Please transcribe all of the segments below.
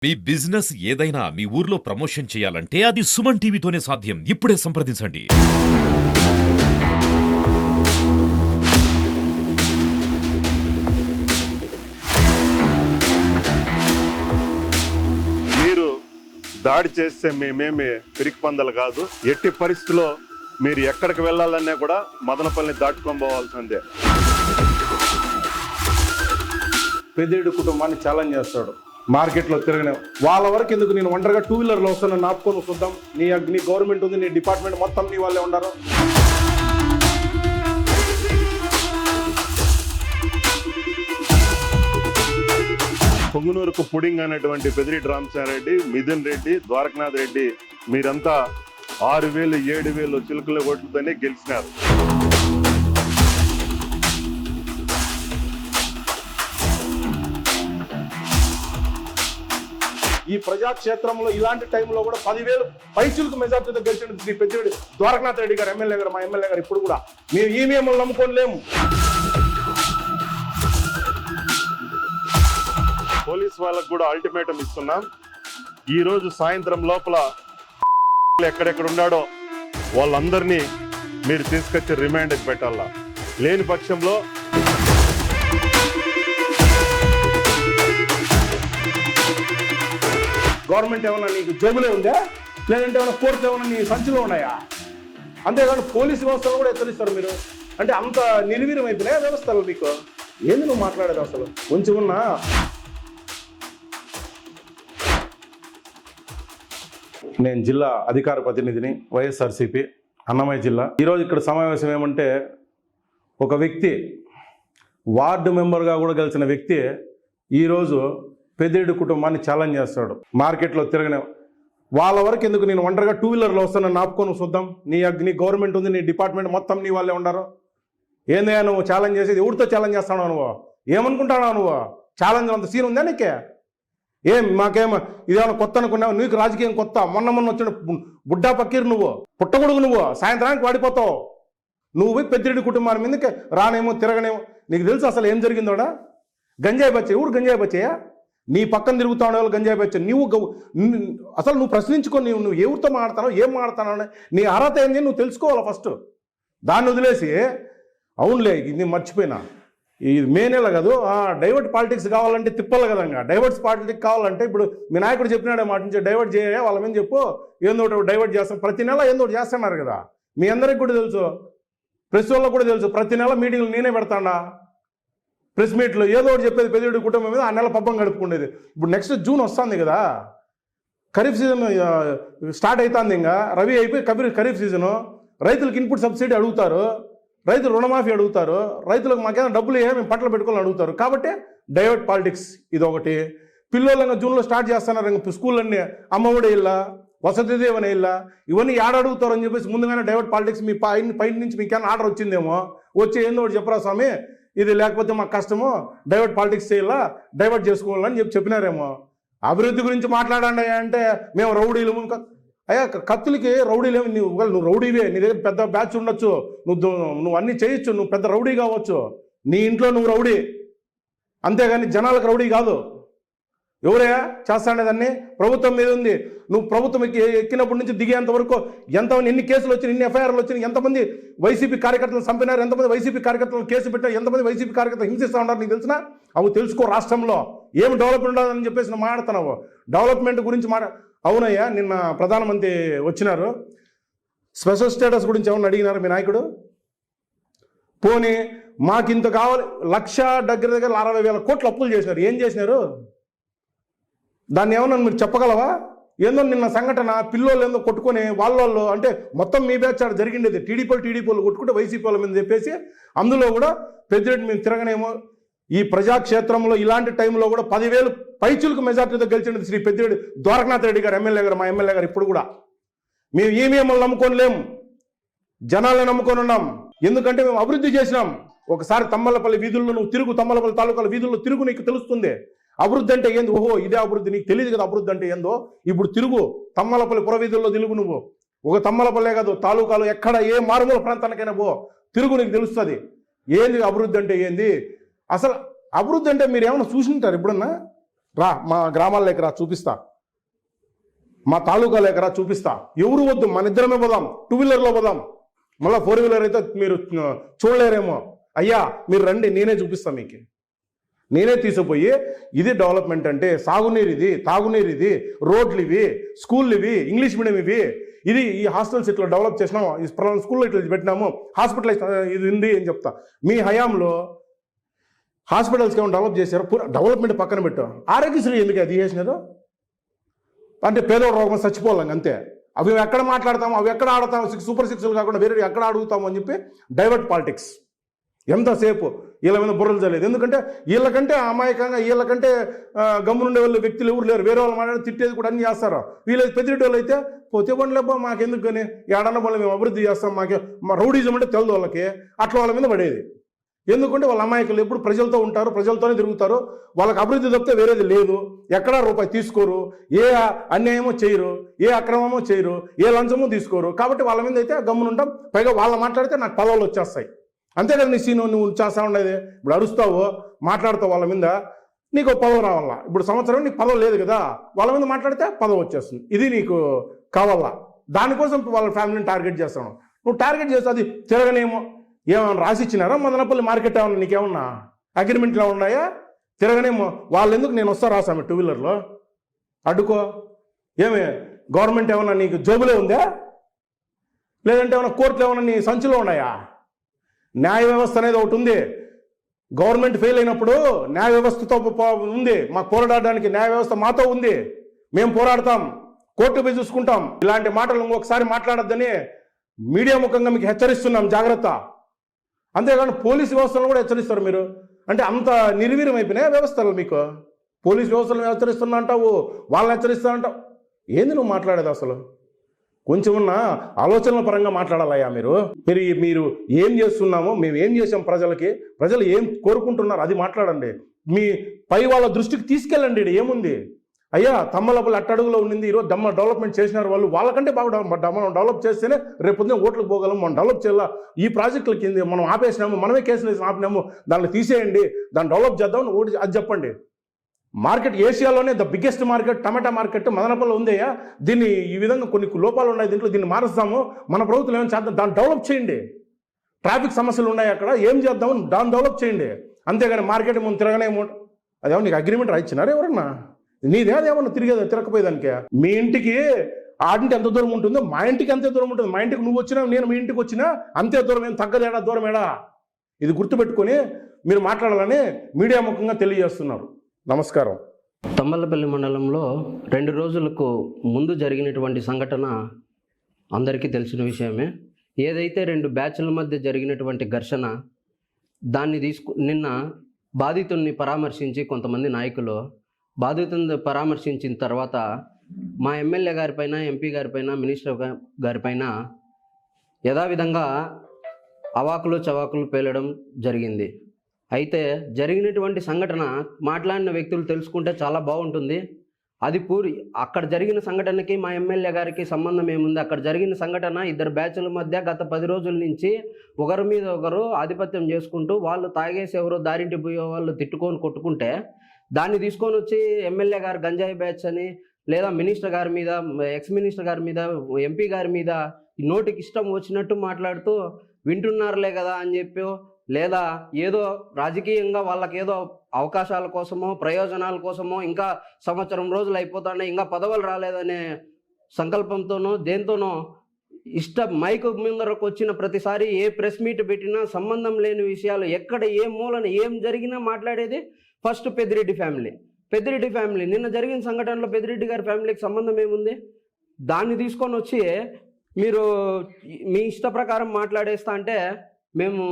మీ business ఏదైనా మీ ఊర్లో promotion చేయాలంటే అది సుమన్ టీవీతోనే సాధ్యం. ఇప్పుడే సంప్రదించండి. మీరు దాడి చేస్తే మేమేమి పిరికి పందలు కాదు. ఎట్టి పరిస్థితిలో మీరు ఎక్కడికి వెళ్ళాలన్నా కూడా మదనపల్లిని దాటుకొని పోవాల్సిందే. పెద్దిరెడ్డి కుటుంబాన్ని ఛాలెంజ్ చేస్తాడు. మార్కెట్లో తిరగనే వాళ్ళ వరకు ఎందుకు, నేను ఒంటరిగా 2 వీలర్లో వస్తాను, నాపుకొని చూద్దాం. నీ గవర్నమెంట్ ఉంది, నీ డిపార్ట్మెంట్ మొత్తం నీ వాళ్ళే ఉండరు. పొంగునూరుకు పుడింగ్ అనేటువంటి పెద్దిరెడ్డి రామచంద్రారెడ్డి, మిథున్ రెడ్డి, ద్వారకనాథ్ రెడ్డి మీరంతా 6,000 7,000 చిలుకల ఓట్లతోనే గెలిచినారు. ఈ ప్రజాక్షేత్రంలో ఇలాంటి టైంలో కూడా 10,000 పైచులకు మెజార్టీతో గెలిచిన శ్రీ పెద్దిరెడ్డి ద్వారకనాథ్ రెడ్డి గారు ఎమ్మెల్యే గారు, మా ఎమ్మెల్యే గారు ఇప్పుడు కూడా మేము ఈవీఎంలు నమ్ముకోలేము. పోలీస్ వాళ్ళకు కూడా అల్టిమేటం ఇస్తున్నాం. ఈ రోజు సాయంత్రం లోపల ఎక్కడెక్కడ ఉన్నాడో వాళ్ళందరినీ మీరు తీసుకొచ్చి రిమాండ్కి పెట్టాలా. లేని పక్షంలో గవర్నమెంట్ ఏమన్నా నీకు జేబులే ఉందా, లేదంటే ఏమైనా కోర్టు ఏమన్నా నీ సంచిలో ఉన్నాయా? అంతేకాదు పోలీసు వ్యవస్థలు కూడా ఎత్తరిస్తారు మీరు. అంటే అంత నిర్వీర్యం అయిపోయినాయి వ్యవస్థలు మీకు. ఏంది నువ్వు మాట్లాడేది అసలు? కొంచెం ఉన్నా నేను జిల్లా అధికార ప్రతినిధిని, వైఎస్ఆర్సీపీ అన్నమయ్య జిల్లా. ఈరోజు ఇక్కడ సమావేశం ఏమంటే, ఒక వ్యక్తి వార్డు మెంబర్గా కూడా గెలిచిన వ్యక్తి ఈరోజు పెద్దిరెడ్డి కుటుంబాన్ని ఛాలెంజ్ చేస్తాడు. మార్కెట్లో తిరగనే వాళ్ళ వరకు ఎందుకు, నేను ఒంటరిగా 2 వీలర్లో వస్తాను, నాపుకొని చూద్దాం. నీ గవర్నమెంట్ ఉంది, నీ డిపార్ట్మెంట్ మొత్తం నీ వాళ్ళే ఉండరు. ఏందయ్యా నువ్వు ఛాలెంజ్ చేసేది? ఎవరితో ఛాలెంజ్ చేస్తావు నువ్వు? ఏమనుకుంటావు నువ్వు? ఛాలెంజ్ అంత సీన్ ఉందా నీకే? మాకేమో ఇదేమన్నా కొత్త అనుకున్నావు? నీకు రాజకీయం కొత్త? మొన్న వచ్చిన బుడ్డా పక్కీరు నువ్వు, పుట్టగొడుగు నువ్వు. సాయంత్రానికి వాడిపోతావు నువ్వు. పెద్దిరెడ్డి కుటుంబాన్ని మీదకి రానేమో తిరగనేమో. నీకు తెలుసు అసలు ఏం జరిగిందోడా? గంజాయి బచ్చే ఊరు, గంజాయి బచ్చయ్యా నీ పక్కన తిరుగుతా ఉండే వాళ్ళు గంజాయి బచ్చే. అసలు నువ్వు ప్రశ్నించుకో. నువ్వు ఎవరితో మాట్లాడతావు, ఏం మాట్లాడతావు, నీ అర్హత ఏంది నువ్వు తెలుసుకోవాలి ఫస్ట్. దాన్ని వదిలేసి అవునులే ఇది మర్చిపోయినా, ఇది మే నెల కాదు, డైవర్ట్ పాలిటిక్స్ కావాలంటే తిప్పాలి కదంగా. డైవర్ట్స్ పాలిటిక్స్ కావాలంటే ఇప్పుడు మీ నాయకుడు చెప్పినాడే మాట నుంచి డైవర్ట్ చేయ వాళ్ళ మీద చెప్పు. ఏందో డైవర్ట్ చేస్తాం, ప్రతి నెల ఏందో చేస్తున్నారు కదా. మీ అందరికి కూడా తెలుసు, ప్రెస్ వాళ్ళకు కూడా తెలుసు. ప్రతి నెల మీటింగ్లు నేనే పెడతాడా, ప్రెస్ మీట్లో ఏదో ఒకటి చెప్పేది పెద్దిరెడ్డి కుటుంబం మీద. ఆ నెల పబ్బం గడుపుకునేది. ఇప్పుడు నెక్స్ట్ జూన్ వస్తుంది కదా, ఖరీఫ్ సీజన్ స్టార్ట్ అవుతుంది. ఇంకా రవి అయిపోయి ఖరీఫ్ సీజను. రైతులకు ఇన్పుట్ సబ్సిడీ అడుగుతారు, రైతులు రుణమాఫీ అడుగుతారు, రైతులకు మాకేమైనా డబ్బులు మేము పంటలు పెట్టుకోవాలని అడుగుతారు. కాబట్టి డైవర్ట్ పాలిటిక్స్ ఇది ఒకటి. పిల్లలు ఇంకా జూన్లో స్టార్ట్ చేస్తున్నారు. ఇంకా స్కూళ్ళన్నీ అమ్మఒడి ఇల్లా, వసతి దీవెన ఇల్లా, ఇవన్నీ ఏడ అడుగుతారు అని చెప్పేసి ముందుగానే డైవర్ట్ పాలిటిక్స్ మీ పైన నుంచి మీకు ఏమైనా ఆర్డర్ వచ్చిందేమో, వచ్చి ఏందో ఒకటి చెప్పరా స్వామి, ఇది లేకపోతే మాకు కష్టము, డైవర్ట్ పాలిటిక్స్ చేయాలా, డైవర్ట్ చేసుకోవాలని చెప్పినారేమో. అభివృద్ధి గురించి మాట్లాడండి అంటే మేము రౌడీలు. అయ్యా కత్తులకి రౌడీలు నువ్వు రౌడీవే, నీ దగ్గర పెద్ద బ్యాచ్ ఉండొచ్చు, నువ్వు అన్నీ చేయొచ్చు, నువ్వు పెద్ద రౌడీ కావచ్చు, నీ ఇంట్లో నువ్వు రౌడీ, అంతేగాని జనాలకు రౌడీ కాదు. ఎవరయ్యా చేస్తాడేదాన్ని? ప్రభుత్వం మీద ఉంది. నువ్వు ప్రభుత్వం ఎక్కినప్పటి నుంచి దిగేంత వరకు ఎన్ని కేసులు వచ్చినాయి, ఎన్ని ఎఫ్ఐఆర్లు వచ్చినాయి, ఎంతమంది వైసీపీ కార్యకర్తలు చంపినారు, ఎంతమంది వైసీపీ కార్యకర్తలు కేసు పెట్టారు, ఎంతమంది వైసీపీ కార్యకర్తలు హింసిస్తూ ఉన్నారు నీకు తెలిసినా? అవి తెలుసుకో. రాష్ట్రంలో ఏం డెవలప్మెంట్ ఉండదని చెప్పేసి నువ్వు మాట్లాడుతున్నావు. డెవలప్మెంట్ గురించి అవునయ్యా, నిన్న ప్రధానమంత్రి వచ్చినారు, స్పెషల్ స్టేటస్ గురించి ఏమన్నా అడిగినారు మీ నాయకుడు? పోనీ మాకింత కావాలి, దగ్గర 60,000 కోట్లు అప్పులు చేసినారు. ఏం చేసినారు? దాన్ని ఏమన్నా మీరు చెప్పగలవా? ఏందో నిన్న సంఘటన, పిల్లోళ్ళు ఏందో కొట్టుకొని వాళ్ళు అంటే మొత్తం మీ బ్యాచ్ ఆడ జరిగిండేది. టీడీపీలు కొట్టుకుంటే వైసీపీ వాళ్ళ మీద చెప్పేసి అందులో కూడా పెద్దిరెడ్డి మేము తిరగనేమో. ఈ ప్రజాక్షేత్రంలో ఇలాంటి టైంలో కూడా 10,000 పైచులకు మెజార్టీతో గెలిచిన శ్రీ పెద్దిరెడ్డి ద్వారకనాథ్ రెడ్డి గారు ఎమ్మెల్యే గారు, మా ఎమ్మెల్యే గారు ఇప్పుడు కూడా మేము ఈవీఎంలు నమ్ముకోలేము, జనాలను నమ్ముకొని ఉన్నాం. ఎందుకంటే మేము అభివృద్ధి చేసినాం. ఒకసారి తమ్మలపల్లి వీధుల్లో నువ్వు తిరుగు, తమ్మలపల్లి తాలూకాల వీధుల్లో తిరుగు, నీకు తెలుస్తుంది అభివృద్ధి అంటే ఏంది. ఓహో ఇదే అభివృద్ధి, నీకు తెలియదు కదా అభివృద్ధి అంటే ఏందో. ఇప్పుడు తిరుగు, తమ్మలపల్లి పురవీధుల్లో తిరుగు. నువ్వు ఒక తమ్మలపల్లే కాదు, తాలూకాలు ఎక్కడ ఏ మారుమూల ప్రాంతానికైనా పో, తిరుగు, నీకు తెలుస్తుంది ఏంది అభివృద్ధి అంటే ఏంది. అసలు అభివృద్ధి అంటే మీరు ఏమైనా చూసింటారు ఎప్పుడన్నా? రా మా గ్రామాల్లోకి రా చూపిస్తా, మా తాలూకాలోకి రా చూపిస్తా. ఎవరు వద్దు, మన ఇద్దరమే పోదాం, 2 వీలర్లో పోదాం. మళ్ళీ 4 వీలర్ అయితే మీరు చూడలేరేమో. అయ్యా మీరు రండి, నేనే చూపిస్తా మీకు. నేనే తీసుకుపోయి ఇది డెవలప్మెంట్ అంటే సాగునీరు ఇది, తాగునీరు ఇది, రోడ్లు ఇవి, స్కూళ్ళు ఇవి, ఇంగ్లీష్ మీడియం ఇవి, ఇది ఈ హాస్టల్స్ ఇట్లా డెవలప్ చేసినాము, ఈ స్కూల్లో ఇట్లా పెట్టినాము, హాస్పిటల్ ఇది ఉంది అని చెప్తా. మీ హయాంలో హాస్పిటల్స్కి ఏమైనా డెవలప్ చేశారు? డెవలప్మెంట్ పక్కన పెట్టు. ఆరోగ్యశ్రీ ఎందుకు అది చేసినారు? అంటే పేదోడు రోగం చచ్చిపోవాలి అంతే. అవి ఎక్కడ మాట్లాడతాము, అవి ఎక్కడ ఆడతాము, సూపర్ 6లు కాకుండా వేరే ఎక్కడ అడుగుతాము అని చెప్పి డైవర్ట్ పాలిటిక్స్. ఎంతసేపు వీళ్ళ మీద బుర్రలు చలేదు. ఎందుకంటే వీళ్ళకంటే అమాయకంగా, వీళ్ళకంటే గమ్మునుండే వాళ్ళు వ్యక్తులు ఎవరు లేరు. వేరే వాళ్ళు మాట్లాడి తిట్టేది కూడా అన్ని చేస్తారు. వీళ్ళకి పెద్దరెడ్డి వాళ్ళు అయితే పోతే బండ్లేబ్బా మాకెందుకు కానీ ఏడన్న వాళ్ళు మేము అభివృద్ధి చేస్తాం, మా రౌడీజం అంటే తెలదు వాళ్ళకి, అట్లా వాళ్ళ మీద పడేది. ఎందుకంటే వాళ్ళ అమాయకులు ఎప్పుడు ప్రజలతో ఉంటారు, ప్రజలతోనే తిరుగుతారు. వాళ్ళకి అభివృద్ధి తప్పితే వేరేది లేదు. ఎక్కడా రూపాయి తీసుకోరు, ఏ అన్యాయమో చేయరు, ఏ అక్రమమో చేయరు, ఏ లంచమో తీసుకోరు. కాబట్టి వాళ్ళ మీద అయితే గమ్మునుంటాం. పైగా వాళ్ళు మాట్లాడితే నాకు పదవులు వచ్చేస్తాయి. అంతేకాదు నీ సీను నువ్వు చేస్తా ఉండేది. ఇప్పుడు అరుస్తావు, మాట్లాడతావు వాళ్ళ మీద, నీకు పదవి రావాలా. ఇప్పుడు సంవత్సరం నీకు పదవి లేదు కదా, వాళ్ళ మీద మాట్లాడితే పదవి వచ్చేస్తుంది. ఇది నీకు కావాలా. దానికోసం వాళ్ళ ఫ్యామిలీని టార్గెట్ చేస్తాను. నువ్వు టార్గెట్ చేస్తే అది తిరగనేమో. ఏమైనా రాసి ఇచ్చినారా? మదనపల్లి మార్కెట్ ఏమన్నా నీకేమన్నా అగ్రిమెంట్లో ఉన్నాయా? తిరగనేమో. వాళ్ళు ఎందుకు నేను వస్తా రాసాము 2 వీలర్లో అడ్డుకో. ఏమి గవర్నమెంట్ ఏమన్నా నీకు జోబులో ఉందా? లేదంటే ఏమన్నా కోర్టులు ఏమన్నా నీ సంచిలో ఉన్నాయా? న్యాయ వ్యవస్థ అనేది ఒకటి ఉంది. గవర్నమెంట్ ఫెయిల్ అయినప్పుడు న్యాయ వ్యవస్థతో ఉంది. మాకు పోరాడడానికి న్యాయ వ్యవస్థ మాతో ఉంది. మేము పోరాడతాం, కోర్టు పోయి చూసుకుంటాం. ఇలాంటి మాటలు ఇంకొకసారి మాట్లాడొద్దని మీడియా ముఖంగా మీకు హెచ్చరిస్తున్నాం, జాగ్రత్త. అంతేకాని పోలీసు వ్యవస్థలను కూడా హెచ్చరిస్తారు మీరు. అంటే అంత నిర్వీర్యం అయిపోయినాయి వ్యవస్థలు మీకు. పోలీసు వ్యవస్థలను హెచ్చరిస్తున్నా అంటావు, వాళ్ళని హెచ్చరిస్తా అంటావు. ఏంది నువ్వు మాట్లాడేది అసలు? కొంచెం ఉన్న ఆలోచనల పరంగా మాట్లాడాలయ్యా మీరు. మీరు ఏం చేస్తున్నామో, మేము ఏం చేసాం ప్రజలకి, ప్రజలు ఏం కోరుకుంటున్నారు అది మాట్లాడండి. మీ పై వాళ్ళ దృష్టికి తీసుకెళ్ళండి. ఏముంది అయ్యా, తమ్మలపల్లి అట్టడుగులో ఉండింది, ఈరోజు డెవలప్మెంట్ చేసినారు వాళ్ళు. వాళ్ళకంటే బాగా మనం డెవలప్ చేస్తేనే రేపు పొద్దున ఓట్లకు పోగలం. మనం డెవలప్ చేయాలా. ఈ ప్రాజెక్టుల కింద మనం ఆపేసినాము, మనమే కేసులు వేసి ఆపినాము, దాన్ని తీసేయండి, దాన్ని డెవలప్ చేద్దాం ఓడి అది చెప్పండి. మార్కెట్ ఏషియాలోనే the biggest market tomato market Madanapalle ఉందయ్యా. దీన్ని ఈ విధంగా కొన్ని లోపాలు ఉన్నాయి దీంట్లో, దీన్ని మారుస్తాము, మన ప్రభుత్వం ఏమైనా చేద్దాం, దాన్ని డెవలప్ చేయండి. ట్రాఫిక్ సమస్యలు ఉన్నాయి అక్కడ, ఏం చేద్దాం దాన్ని డెవలప్ చేయండి. అంతేగాని మార్కెట్ ముందు తిరగనేమో. అదేమో నీకు అగ్రిమెంట్ రాయించినారా ఎవరన్నా? నీదే అదేమన్నా తిరగకపోయేదానికే. మీ ఇంటికి ఆడింటి ఎంత దూరం ఉంటుందో మా ఇంటికి అంతే దూరం ఉంటుంది. మా ఇంటికి నువ్వు వచ్చినా, నేను మీ ఇంటికి వచ్చినా అంతే దూరం, ఏం తగ్గదేడా దూరమేడా. ఇది గుర్తుపెట్టుకొని మీరు మాట్లాడాలని మీడియా ముఖంగా తెలియజేస్తున్నారు. నమస్కారం. తమ్మలపల్లి మండలంలో 2 రోజులకు ముందు జరిగినటువంటి సంఘటన అందరికీ తెలిసిన విషయమే. ఏదైతే 2 బ్యాచ్ల మధ్య జరిగినటువంటి ఘర్షణ, దాన్ని నిన్న బాధితుల్ని పరామర్శించి కొంతమంది నాయకులు బాధితుల్ని పరామర్శించిన తర్వాత మా ఎమ్మెల్యే గారిపైన, ఎంపీ గారిపైన, మినిస్టర్ గారిపైన యథావిధంగా అవాకులు చవాకులు పేలడం జరిగింది. అయితే జరిగినటువంటి సంఘటన మాట్లాడిన వ్యక్తులు తెలుసుకుంటే చాలా బాగుంటుంది. అది అక్కడ జరిగిన సంఘటనకి మా ఎమ్మెల్యే గారికి సంబంధం ఏముంది? అక్కడ జరిగిన సంఘటన 2 బ్యాచ్ల మధ్య గత 10 రోజుల నుంచి ఒకరి మీద ఒకరు ఆధిపత్యం చేసుకుంటూ, వాళ్ళు తాగేసి ఎవరో దారింటి పోయే వాళ్ళు తిట్టుకొని కొట్టుకుంటే, దాన్ని తీసుకొని వచ్చి ఎమ్మెల్యే గారు గంజాయి బ్యాచ్ అని, లేదా మినిస్టర్ గారి మీద, ఎక్స్ మినిస్టర్ గారి మీద, ఎంపీ గారి మీద నోటికి ఇష్టం వచ్చినట్టు మాట్లాడుతూ వింటున్నారులే కదా అని చెప్పి, లేదా ఏదో రాజకీయంగా వాళ్ళకి ఏదో అవకాశాల కోసమో ప్రయోజనాల కోసమో ఇంకా సంవత్సరం రోజులు అయిపోతానే ఇంకా పదవులు రాలేదనే సంకల్పంతోనో దేంతోనో మైక్ ముందరకు వచ్చిన ప్రతిసారి ఏ ప్రెస్ మీట్ పెట్టినా సంబంధం లేని విషయాలు, ఎక్కడ ఏ మూలన ఏం జరిగినా మాట్లాడేది ఫస్ట్ పెద్దిరెడ్డి ఫ్యామిలీ. నిన్న జరిగిన సంఘటనలో పెద్దిరెడ్డి గారి ఫ్యామిలీకి సంబంధం ఏముంది? దాన్ని తీసుకొని వచ్చి మీరు మీ ఇష్ట ప్రకారం మాట్లాడేస్తా అంటే మేము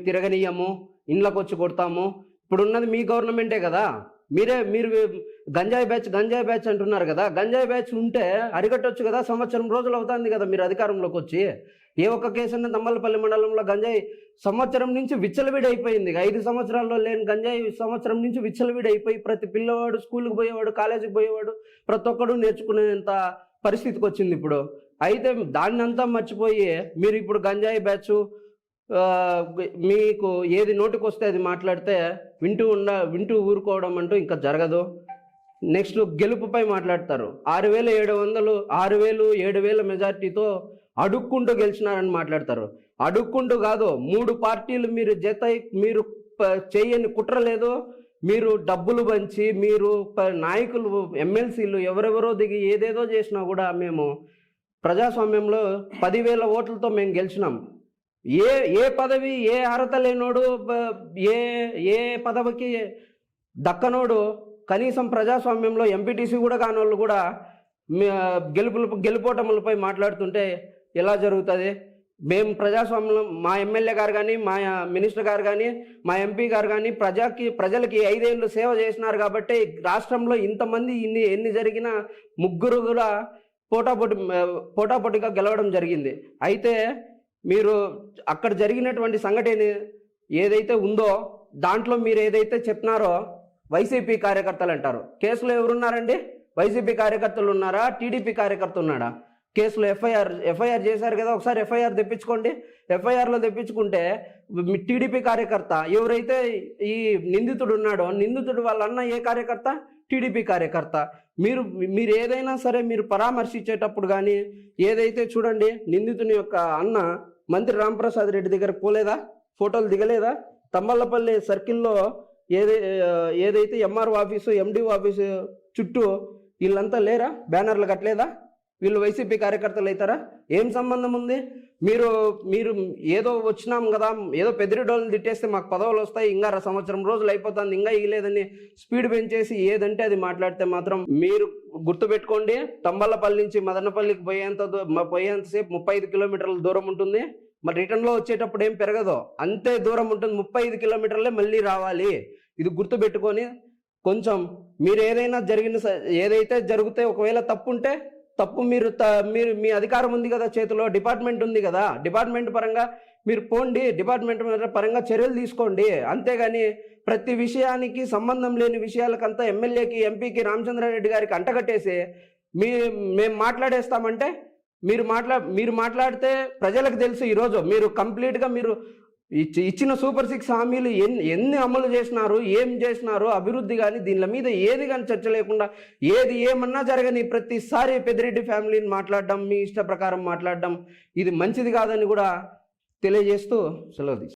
తిరగనీయము, ఇండ్లకు వచ్చి కొడతాము. ఇప్పుడున్నది మీ గవర్నమెంటే కదా. మీరు గంజాయి బ్యాచ్ అంటున్నారు కదా. గంజాయి బ్యాచ్ ఉంటే అరికట్టొచ్చు కదా. సంవత్సరం రోజులు అవుతుంది కదా మీరు అధికారంలోకి వచ్చి. ఏ ఒక్క కేసు అన్న తమ్మలపల్లి మండలంలో గంజాయి సంవత్సరం నుంచి విచ్చలవిడి అయిపోయింది. 5 సంవత్సరాల్లో లేని గంజాయి సంవత్సరం నుంచి విచ్చలవిడి అయిపోయి ప్రతి పిల్లవాడు స్కూల్కి పోయేవాడు, కాలేజీకి పోయేవాడు, ప్రతి ఒక్కడు నేర్చుకునేంత పరిస్థితికి వచ్చింది ఇప్పుడు. అయితే దాన్ని అంతా మర్చిపోయి మీరు ఇప్పుడు గంజాయి బ్యాచ్ మీకు ఏది నోటికి వస్తే అది మాట్లాడితే వింటూ ఊరుకోవడం అంటూ ఇంకా జరగదు. నెక్స్ట్ గెలుపుపై మాట్లాడతారు. 6,700 6,000 మెజార్టీతో అడుక్కుంటూ గెలిచినారని మాట్లాడతారు. అడుక్కుంటూ కాదు, 3 పార్టీలు మీరు మీరు చేయని కుట్ర లేదు. మీరు డబ్బులు పంచి మీరు నాయకులు ఎమ్మెల్సీలు ఎవరెవరో దిగి ఏదేదో చేసినా కూడా మేము ప్రజాస్వామ్యంలో 10,000 ఓట్లతో మేము గెలిచినాం. ఏ పదవి, ఏ అర్హత లేనోడు, ఏ పదవికి దక్కనోడు, కనీసం ప్రజాస్వామ్యంలో ఎంపీటీసీ కూడా కానోళ్ళు కూడా గెలుపోటములపై మాట్లాడుతుంటే ఎలా జరుగుతుంది? మేము ప్రజాస్వామ్యంలో మా ఎమ్మెల్యే గారు కానీ, మా మినిస్టర్ గారు కానీ, మా ఎంపీ గారు కానీ ప్రజలకి 5 ఏళ్ళు సేవ చేసినారు కాబట్టి రాష్ట్రంలో ఇంతమంది ఎన్ని జరిగినా ముగ్గురు కూడా పోటాపోటీగా గెలవడం జరిగింది. అయితే మీరు అక్కడ జరిగినటువంటి సంఘటన ఏదైతే ఉందో దాంట్లో మీరు ఏదైతే చెప్పినారో వైసీపీ కార్యకర్తలు అంటారు. కేసులో ఎవరున్నారండి? వైసీపీ కార్యకర్తలు ఉన్నారా? టీడీపీ కార్యకర్త ఉన్నాడా? కేసులో ఎఫ్ఐఆర్ చేశారు కదా, ఒకసారి ఎఫ్ఐఆర్ తెప్పించుకోండి. ఎఫ్ఐఆర్లో తెప్పించుకుంటే టీడీపీ కార్యకర్త ఎవరైతే ఈ నిందితుడు ఉన్నాడో, నిందితుడు వాళ్ళ అన్న ఏ కార్యకర్త? టీడీపీ కార్యకర్త. మీరు ఏదైనా సరే మీరు పరామర్శించేటప్పుడు కానీ ఏదైతే చూడండి, నిందితుని యొక్క అన్న మంత్రి రాంప్రసాద్ రెడ్డి దగ్గర పోలేదా? ఫోటోలు దిగలేదా? తంబళ్ళపల్లి సర్కిల్లో ఏదైతే ఎంఆర్ఓ ఆఫీసు, ఎండిఓ ఆఫీసు చుట్టూ వీళ్ళంతా లేరా? బ్యానర్లు కట్టలేదా? వీళ్ళు వైసీపీ కార్యకర్తలు అవుతారా? ఏం సంబంధం ఉంది? మీరు ఏదో వచ్చినాం కదా, ఏదో పెద్దిరెడ్డోళ్ళని తిట్టేస్తే మాకు పదవులు వస్తాయి, ఇంకా సంవత్సరం రోజులు అయిపోతుంది, ఇంకా ఇగలేదని స్పీడ్ పెంచేసి ఏదంటే అది మాట్లాడితే మాత్రం మీరు గుర్తుపెట్టుకోండి. తంబళ్ళపల్లి నుంచి మదనపల్లికి పోయేంతసేపు 35 కిలోమీటర్ల దూరం ఉంటుంది. మరి రిటర్న్లో వచ్చేటప్పుడు ఏం పెరగదో, అంతే దూరం ఉంటుంది. 35 కిలోమీటర్లే మళ్ళీ రావాలి. ఇది గుర్తుపెట్టుకొని కొంచెం మీరు ఏదైతే జరిగితే ఒకవేళ తప్పు ఉంటే తప్పు మీరు మీ అధికారం ఉంది కదా, చేతిలో డిపార్ట్మెంట్ ఉంది కదా, డిపార్ట్మెంట్ పరంగా మీరు పోండి, డిపార్ట్మెంట్ పరంగా చర్యలు తీసుకోండి. అంతేగాని ప్రతి విషయానికి సంబంధం లేని విషయాలకంతా ఎమ్మెల్యేకి, ఎంపీకి, రామచంద్రారెడ్డి గారికి అంటగట్టేసి మేము మాట్లాడేస్తామంటే మీరు మాట్లాడితే ప్రజలకు తెలుసు. ఈరోజు మీరు కంప్లీట్గా మీరు ఇచ్చిన సూపర్ 6 హామీలు ఎన్ని అమలు చేసినారు, ఏం చేసినారు, అభివృద్ధి కానీ దీనిల మీద ఏది కానీ చర్చ లేకుండా ఏమన్నా జరగని ప్రతిసారి పెద్దిరెడ్డి ఫ్యామిలీని మాట్లాడడం, మీ ఇష్ట ప్రకారం మాట్లాడడం ఇది మంచిది కాదని కూడా తెలియజేస్తూ సెలవు తీసుకుంటాను.